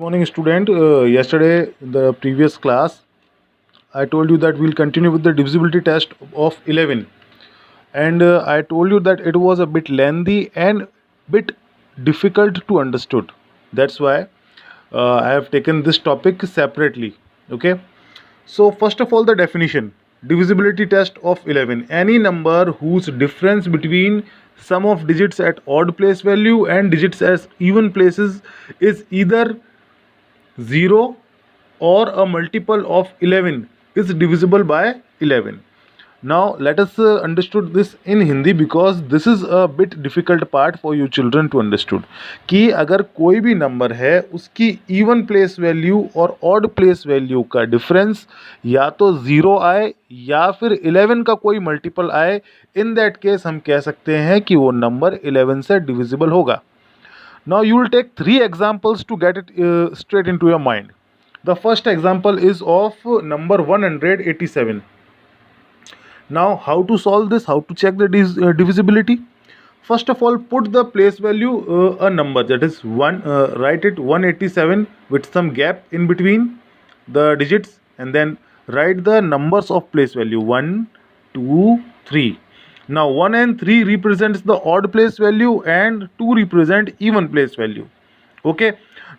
Morning, student. Yesterday, in the previous class, I told you that we'll continue with the divisibility test of 11, and I told you that it was a bit lengthy and bit difficult to understood. That's why I have taken this topic separately. Okay. So first of all, the definition: divisibility test of 11. Any number whose difference between sum of digits at odd place value and digits as even places is either 0 or a multiple of 11 is divisible by 11. Now let us understood this in Hindi because this is a bit difficult part for you children to understood कि अगर कोई भी number है उसकी even place value और odd place value का difference या तो 0 आए या फिर 11 का कोई मल्टीपल आए, इन दैट केस हम कह सकते हैं कि वो नंबर 11 से डिविजिबल होगा. Now you will take three examples to get it straight into your mind. The first example is of number 187. Now how to solve this? How to check the divisibility? First of all, put the place value a number, that is write it 187 with some gap in between the digits, and then write the numbers of place value 1, 2, 3. Now 1 and 3 represents the odd place value and 2 represent even place value. Okay.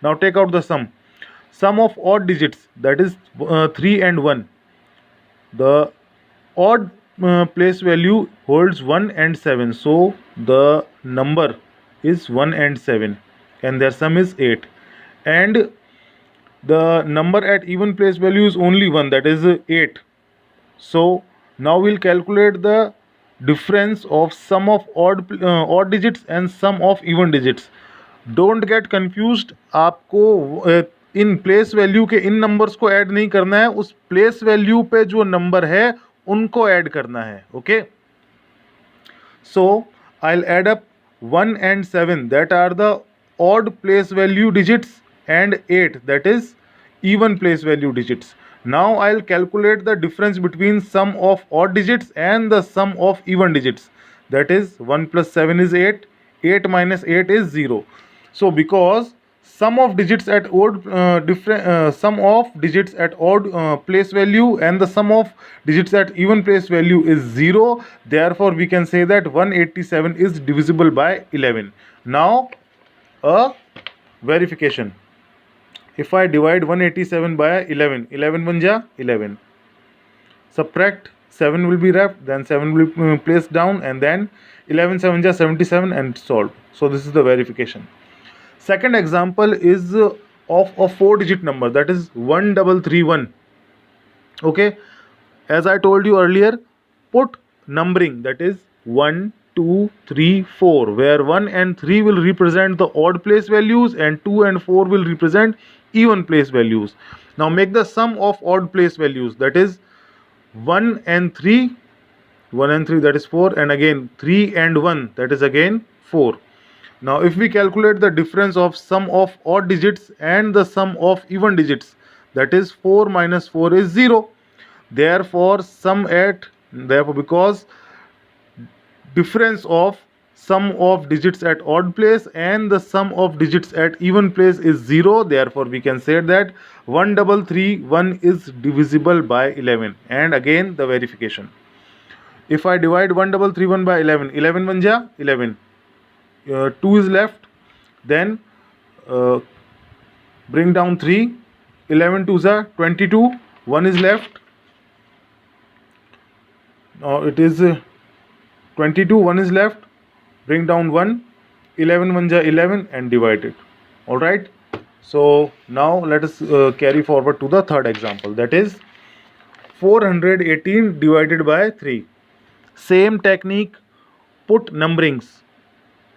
Now take out the sum. Sum of odd digits, that is 3 and 1. The odd place value holds 1 and 7. So the number is 1 and 7 and their sum is 8. And the number at even place value is only 1, that is 8. So now we'll calculate the difference of sum of odd digits and sum of even digits. Don't get confused. आपको in place value के इन numbers को add नहीं करना है, उस place value पे जो number है उनको ऐड करना है. Okay. So I'll add up 1 and 7, that are the odd place value digits, and 8, that is even place value digits. Now I'll calculate the difference between sum of odd digits and the sum of even digits. That is 1 plus 7 is 8. 8 minus 8 is 0. So because sum of digits at odd sum of digits at odd place value and the sum of digits at even place value is 0, therefore we can say that 187 is divisible by 11. Now a verification. If I divide 187 by 11, 11 1 ja 11. Subtract 7 will be left, then 7 will be placed down, and then 11 7 ja 77 and solved. So this is the verification. Second example is of a 4-digit number, that is 1331. Okay. As I told you earlier, put numbering, that is 1, 2, 3, 4, where 1 and 3 will represent the odd place values and 2 and 4 will represent even place values. Now make the sum of odd place values, that is 1 and 3, 1 and 3, that is 4, and again 3 and 1, that is again 4. Now if we calculate the difference of sum of odd digits and the sum of even digits, that is 4 minus 4 is 0. Therefore because difference of sum of digits at odd place and the sum of digits at even place is 0, therefore we can say that 1331 is divisible by 11. And again the verification. If I divide 1331 by 11, 11 1 ja 11, 2 is left, then bring down 3, 11 2 ja 22, 1 is left. Now it is 22, 1 is left, bring down 1, 11 1 ja 11 and divide it. Alright. So now let us carry forward to the third example, that is 418 divided by 3. Same technique, put numberings.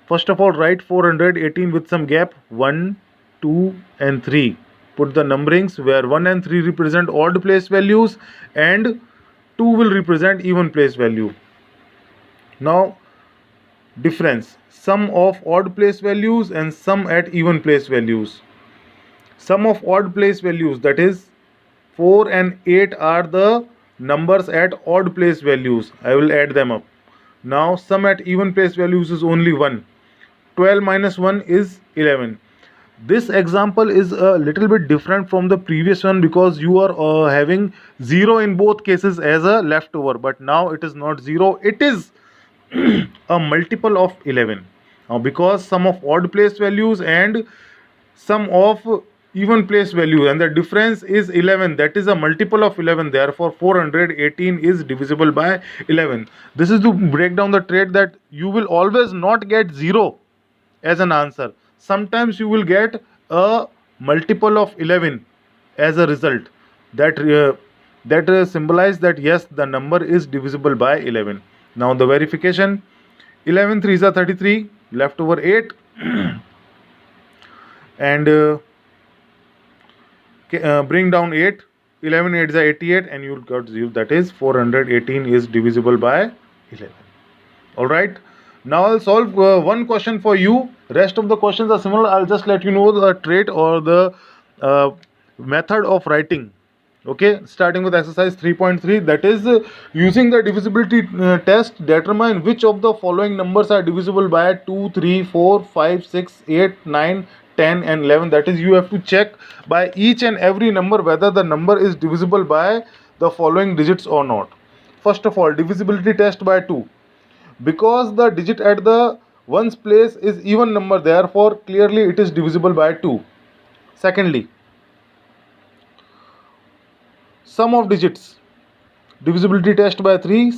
First of all, write 418 with some gap, 1, 2 and 3. Put the numberings where 1 and 3 represent odd place values and 2 will represent even place value. Now difference, sum of odd place values and sum at even place values. Sum of odd place values, that is 4 and 8 are the numbers at odd place values. I will add them up. Now sum at even place values is only 1. 12 minus 1 is 11. This example is a little bit different from the previous one because you are having 0 in both cases as a leftover, but now it is not 0, it is a multiple of 11. Now because sum of odd place values and sum of even place value and the difference is 11, that is a multiple of 11, therefore 418 is divisible by 11. This is to break down the trait that you will always not get 0 as an answer. Sometimes you will get a multiple of 11 as a result that symbolize that yes, the number is divisible by 11. Now the verification: 11 3s are 33, left over 8 and bring down 8, 11 8s are 88 and you will got 0, that is 418 is divisible by 11. All right, now I'll solve one question for you. Rest of the questions are similar. I'll just let you know the trait or the method of writing. Okay, starting with exercise 3.3, that is using the divisibility test, determine which of the following numbers are divisible by 2 3 4 5 6 8 9 10 and 11. That is, you have to check by each and every number whether the number is divisible by the following digits or not. First of all, divisibility test by 2. Because the digit at the ones place is even number, therefore clearly it is divisible by 2. Secondly, sum of digits, divisibility test by 3.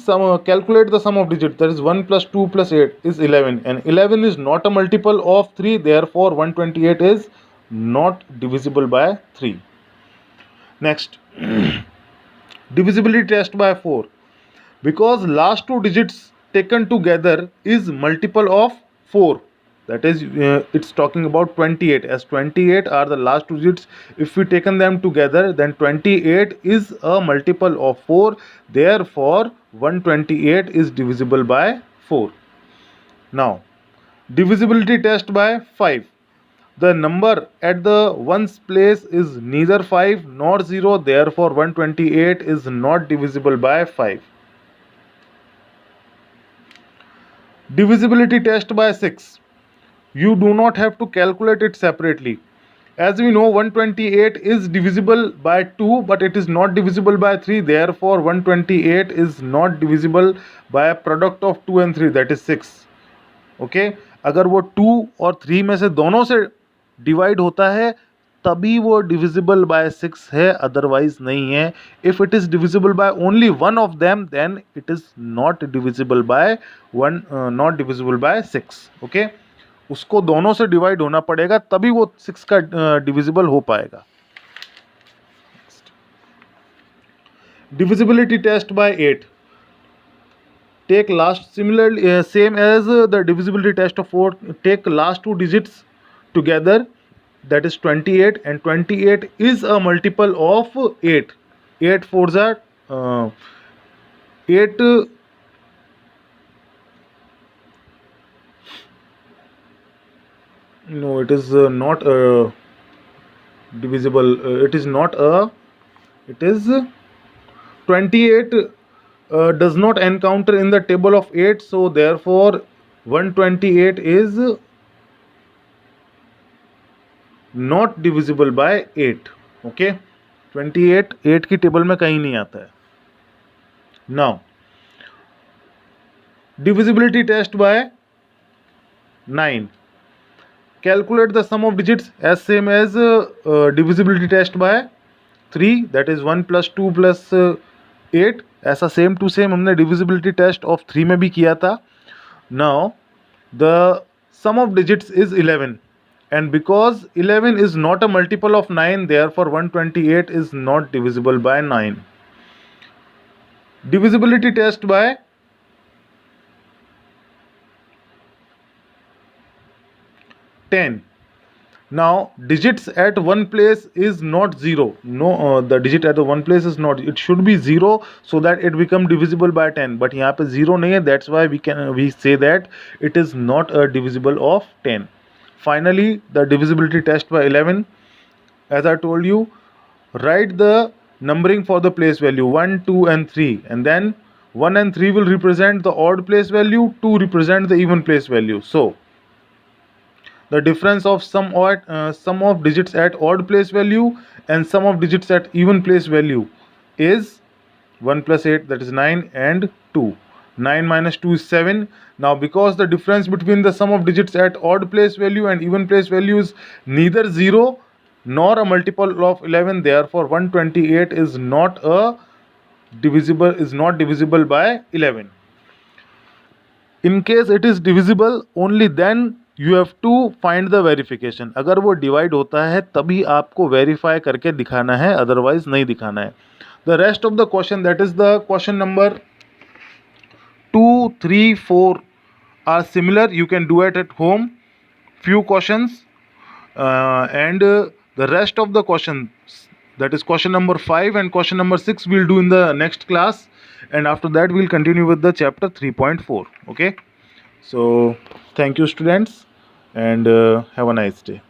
Calculate the sum of digits, that is 1 plus 2 plus 8 is 11 and 11 is not a multiple of 3, therefore 128 is not divisible by 3. Next, divisibility test by 4. Because last two digits taken together is multiple of 4, that is it's talking about 28, as 28 are the last two digits. If we taken them together, then 28 is a multiple of 4, therefore 128 is divisible by 4. Now divisibility test by 5. The number at the ones place is neither 5 nor 0, therefore 128 is not divisible by 5. Divisibility test by 6. You do not have to calculate it separately. As we know, 128 is divisible by 2, but it is not divisible by 3. Therefore, 128 is not divisible by a product of 2 and 3, that is 6. Okay? अगर वो 2 और 3 में से दोनों से divide होता है तभी वो डिविजिबल बाय 6 है, अदरवाइज नहीं है. If it is divisible by only one of them then it is not divisible by 1, not divisible by 6. Okay, उसको दोनों से डिवाइड होना पड़ेगा तभी वो 6 का डिविजिबल हो पाएगा. Divisibility test by 8. Take last, similarly same as the divisibility test of 4, take last two digits together, that is 28, and 28 is a multiple of 8. 8 fours are 8 no, it is not divisible, it is not a, it is 28 does not encounter in the table of 8, so therefore 128 is not divisible by 8. okay, 28 8 की table में कहीं नहीं आता है. now divisibility test by 9. calculate the sum of digits as same as divisibility test by 3, that is 1 plus 2 plus 8. ऐसा same to same हमने divisibility test of 3 में भी किया था. Now the sum of digits is 11 and because 11 is not a multiple of 9, therefore 128 is not divisible by 9. Divisibility test by 10. Now digits at one place is not 0. No, the digit at the one place is not, it should be 0 so that it become divisible by 10, but यहाँ पे 0 नहीं है, that's why we say that it is not a divisible of 10. Finally, the divisibility test by 11. As I told you, write the numbering for the place value 1 2 and 3, and then 1 and 3 will represent the odd place value, 2 represent the even place value. So the difference of sum of digits at odd place value and sum of digits at even place value is 1 plus 8, that is 9, and 2. 9 minus 2 is 7. Now because the difference between the sum of digits at odd place value and even place value is neither 0 nor a multiple of 11, therefore 128 is not divisible by 11. In case it is divisible, only then you have to find the verification. अगर वो divide होता है तभी आपको verify करके दिखाना है, otherwise नहीं दिखाना है. The rest of the question, that is the question number 2, 3, 4 are similar. You can do it at home. Few questions and the rest of the questions, that is question number 5 and question number 6, we'll do in the next class, and after that we'll continue with the chapter 3.4. Okay, so thank you students, and have a nice day.